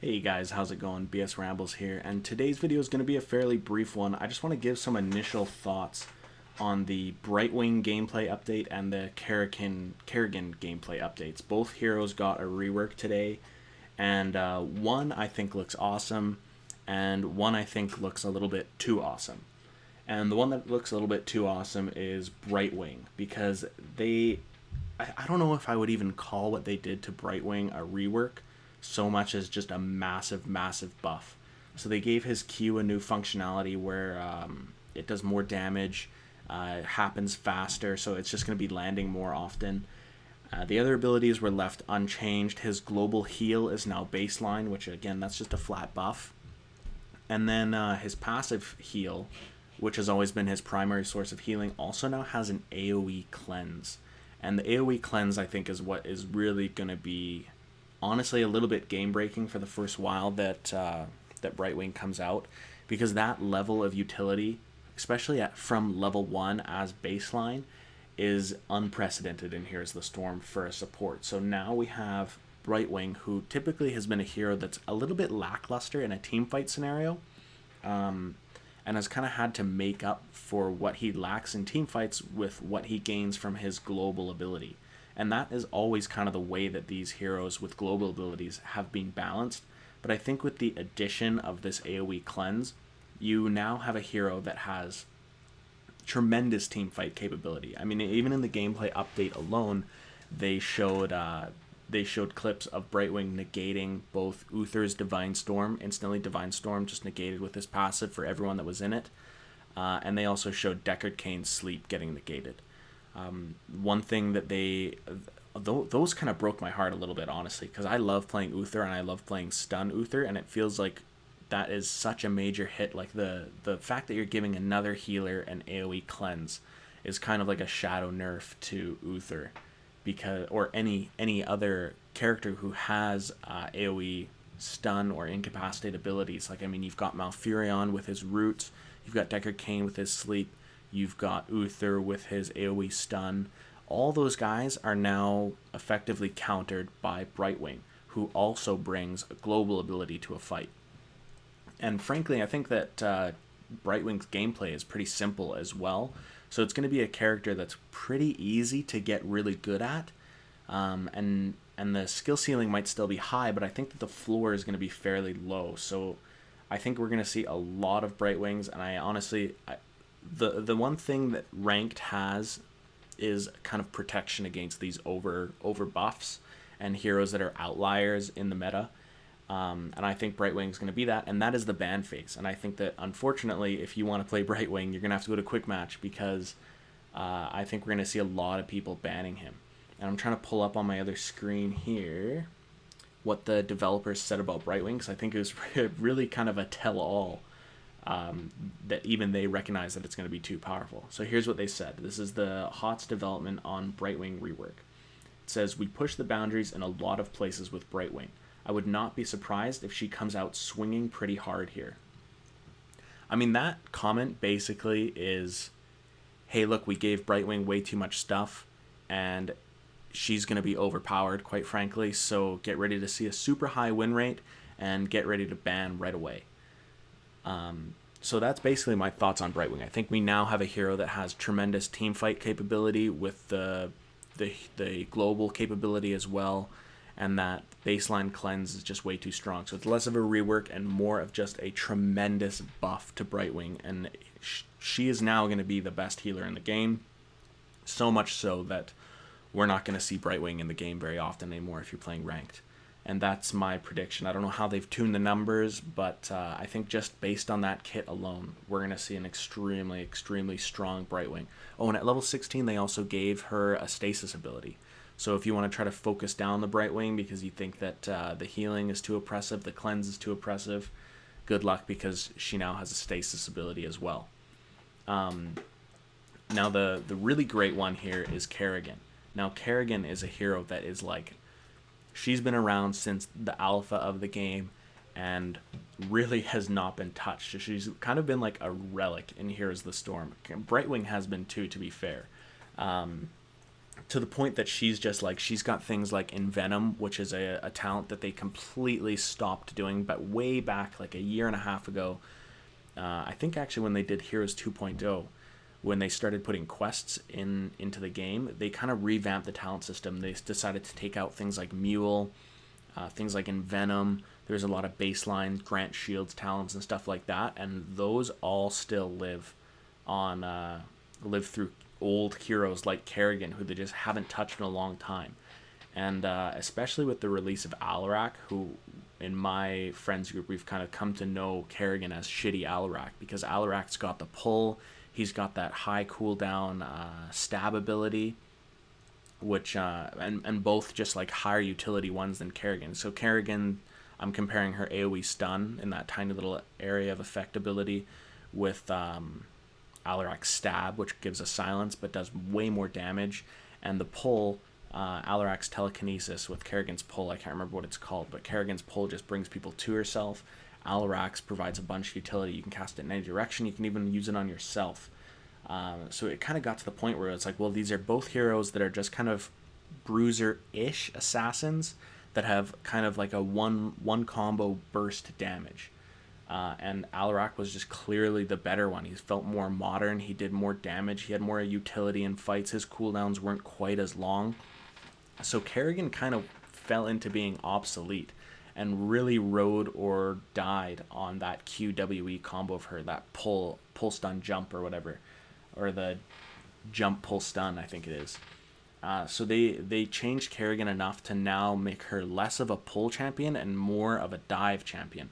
Hey guys, how's it going? BS Rambles here, and today's video is going to be a fairly brief one. I just want to give some initial thoughts on the Brightwing gameplay update and the Kerrigan gameplay updates. Both heroes got a rework today, and one I think looks awesome, and one I think looks a little bit too awesome. And the one that looks a little bit too awesome is Brightwing, because I don't know if I would even call what they did to Brightwing a rework so much as just a massive, massive buff. So they gave his Q a new functionality where it does more damage, happens faster, so it's just going to be landing more often. The other abilities were left unchanged. His global heal is now baseline, which again, that's just a flat buff. And then his passive heal, which has always been his primary source of healing, also now has an AoE cleanse. And the AoE cleanse, I think, is what is really going to be, honestly, a little bit game breaking for the first while that Brightwing comes out, because that level of utility, especially from level 1 as baseline, is unprecedented in Here's the Storm for a support. So now we have Brightwing, who typically has been a hero that's a little bit lackluster in a team fight scenario, and has kind of had to make up for what he lacks in team fights with what he gains from his global ability. And that is always kind of the way that these heroes with global abilities have been balanced. But I think with the addition of this AoE cleanse, you now have a hero that has tremendous team fight capability. I mean, even in the gameplay update alone, they showed clips of Brightwing negating both Uther's Divine Storm, instantly Divine Storm, just negated with his passive for everyone that was in it. And they also showed Deckard Cain's Sleep getting negated. One thing that those kind of broke my heart a little bit, honestly, because I love playing Uther and I love playing Stun Uther, and it feels like that is such a major hit. Like the fact that you're giving another healer an AoE cleanse is kind of like a shadow nerf to Uther, because or any other character who has AoE stun or incapacitate abilities. Like, I mean, you've got Malfurion with his roots, you've got Deckard Cain with his sleep, you've got Uther with his AoE stun. All those guys are now effectively countered by Brightwing, who also brings a global ability to a fight. And frankly, I think that Brightwing's gameplay is pretty simple as well. So it's going to be a character that's pretty easy to get really good at. And the skill ceiling might still be high, but I think that the floor is going to be fairly low. So I think we're going to see a lot of Brightwings, and I honestly... The one thing that ranked has is kind of protection against these over buffs and heroes that are outliers in the meta. And I think Brightwing is going to be that, and that is the ban phase. And I think that, unfortunately, if you want to play Brightwing, you're going to have to go to quick match, because I think we're going to see a lot of people banning him. And I'm trying to pull up on my other screen here what the developers said about Brightwing, because I think it was really kind of a tell-all. That even they recognize that it's going to be too powerful. So here's what they said. This is the HotS development on Brightwing Rework. It says, "We push the boundaries in a lot of places with Brightwing. I would not be surprised if she comes out swinging pretty hard here." I mean, that comment basically is, hey, look, we gave Brightwing way too much stuff, and she's going to be overpowered, quite frankly, so get ready to see a super high win rate, and get ready to ban right away. So that's basically my thoughts on Brightwing. I think we now have a hero that has tremendous team fight capability with the global capability as well, and that baseline cleanse is just way too strong. So it's less of a rework and more of just a tremendous buff to Brightwing, and she is now going to be the best healer in the game, so much so that we're not going to see Brightwing in the game very often anymore if you're playing ranked. And that's my prediction. I don't know how they've tuned the numbers, but I think just based on that kit alone, we're going to see an extremely, extremely strong Brightwing. Oh, and at level 16, they also gave her a stasis ability. So if you want to try to focus down the Brightwing because you think that the healing is too oppressive, the cleanse is too oppressive, good luck, because she now has a stasis ability as well. Now, the really great one here is Kerrigan. Now, Kerrigan is a hero that is like... she's been around since the alpha of the game and really has not been touched. She's kind of been like a relic in Here's the Storm. Brightwing has been too, to be fair. to the point that she's just like, she's got things like Envenom, which is a talent that they completely stopped doing, but way back like a year and a half ago. I think actually when they did Heroes 2.0, when they started putting quests into the game, they kind of revamped the talent system. They decided to take out things like Mule, things like Envenom. There's a lot of baseline Grant Shields talents and stuff like that, and those all still live through old heroes like Kerrigan, who they just haven't touched in a long time. And especially with the release of Alarak, who in my friends group we've kind of come to know Kerrigan as Shitty Alarak, because Alarak's got the pull, he's got that high cooldown stab ability, which and both just like higher utility ones than Kerrigan. So Kerrigan, I'm comparing her AoE stun in that tiny little area of effect ability with Alarak's stab, which gives a silence but does way more damage, and the pull, Alarak's telekinesis with Kerrigan's pull, I can't remember what it's called, but Kerrigan's pull just brings people to herself. Alarak's provides a bunch of utility. You can cast it in any direction. You can even use it on yourself. So it kind of got to the point where it's like, well, these are both heroes that are just kind of bruiser-ish assassins that have kind of like a one combo burst damage. And Alarak was just clearly the better one. He felt more modern. He did more damage. He had more utility in fights. His cooldowns weren't quite as long. So Kerrigan kind of fell into being obsolete and really rode or died on that QWE combo of her, that pull stun jump or whatever, or the jump pull stun, I think it is. So they changed Kerrigan enough to now make her less of a pull champion and more of a dive champion,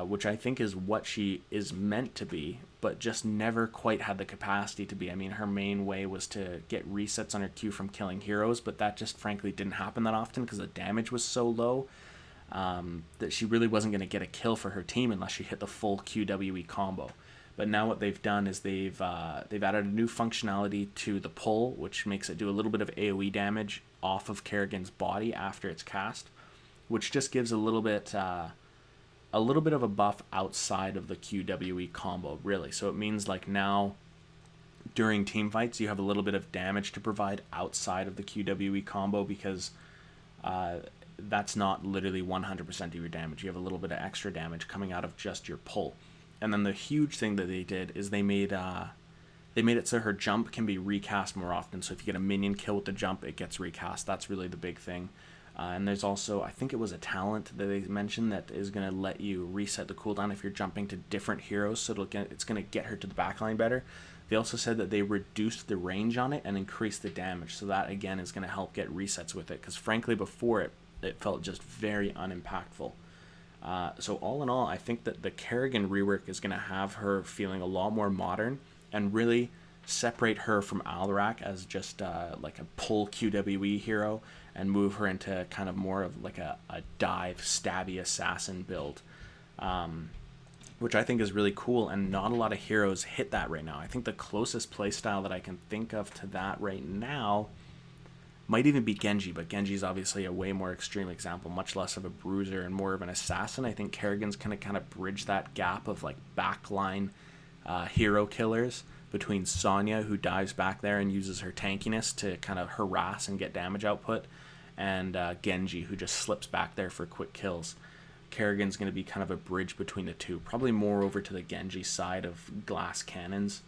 which I think is what she is meant to be, but just never quite had the capacity to be. I mean, her main way was to get resets on her Q from killing heroes, but that just frankly didn't happen that often because the damage was so low that she really wasn't going to get a kill for her team unless she hit the full QWE combo. But now what they've done is they've added a new functionality to the pull, which makes it do a little bit of AoE damage off of Kerrigan's body after it's cast, which just gives a little bit of a buff outside of the QWE combo, really. So it means like now during team fights you have a little bit of damage to provide outside of the QWE combo, because that's not literally 100% of your damage. You have a little bit of extra damage coming out of just your pull. And then the huge thing that they did is they made it so her jump can be recast more often. So if you get a minion kill with the jump, it gets recast. That's really the big thing. And there's also, I think it was a talent that they mentioned that is going to let you reset the cooldown if you're jumping to different heroes, so it's going to get her to the backline better. They also said that they reduced the range on it and increased the damage, so that again is going to help get resets with it, because frankly before it felt just very unimpactful. So all in all, I think that the Kerrigan rework is going to have her feeling a lot more modern and really separate her from Alarak as just like a pull QWE hero, and move her into kind of more of like a dive stabby assassin build, which I think is really cool, and not a lot of heroes hit that right now. I think the closest playstyle that I can think of to that right now might even be Genji, but Genji's obviously a way more extreme example, much less of a bruiser and more of an assassin. I think Kerrigan's gonna kind of bridge that gap of like backline hero killers between Sonya, who dives back there and uses her tankiness to kind of harass and get damage output, and Genji, who just slips back there for quick kills. Kerrigan's going to be kind of a bridge between the two, probably more over to the Genji side of glass cannons.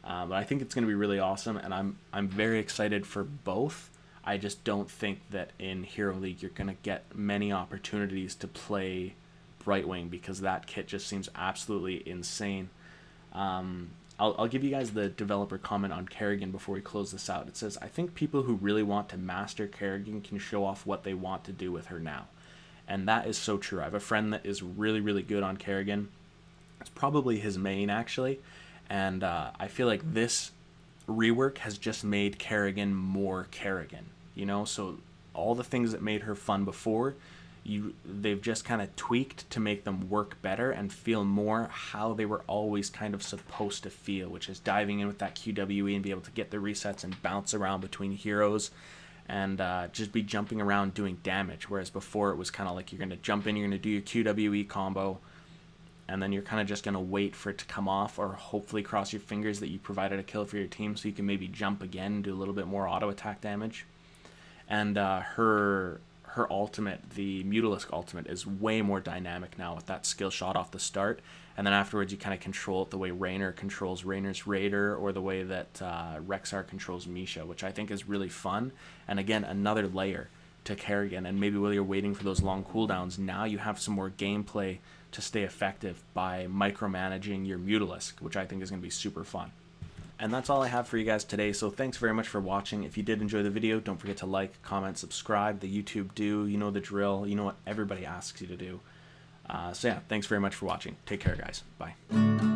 But I think it's going to be really awesome, and I'm very excited for both. I just don't think that in Hero League you're going to get many opportunities to play Brightwing, because that kit just seems absolutely insane. I'll give you guys the developer comment on Kerrigan before we close this out. It says, I think people who really want to master Kerrigan can show off what they want to do with her now. And that is so true. I have a friend that is really, really good on Kerrigan. It's probably his main, actually. And I feel like this rework has just made Kerrigan more Kerrigan. You know, so all the things that made her fun before, they've just kind of tweaked to make them work better and feel more how they were always kind of supposed to feel, which is diving in with that QWE and be able to get the resets and bounce around between heroes and just be jumping around doing damage. Whereas before it was kind of like you're going to jump in, you're going to do your QWE combo, and then you're kind of just going to wait for it to come off, or hopefully cross your fingers that you provided a kill for your team so you can maybe jump again and do a little bit more auto attack damage. And her ultimate, the Mutalisk ultimate, is way more dynamic now with that skill shot off the start, and then afterwards you kind of control it the way Raynor controls Raynor's Raider, or the way that Rexar controls Misha, which I think is really fun. And again, another layer to Kerrigan, and maybe while you're waiting for those long cooldowns, now you have some more gameplay to stay effective by micromanaging your Mutalisk, which I think is going to be super fun. And that's all I have for you guys today, so thanks very much for watching. If you did enjoy the video, don't forget to like, comment, subscribe. The YouTube do, you know the drill, you know what everybody asks you to do. So yeah, thanks very much for watching. Take care, guys. Bye.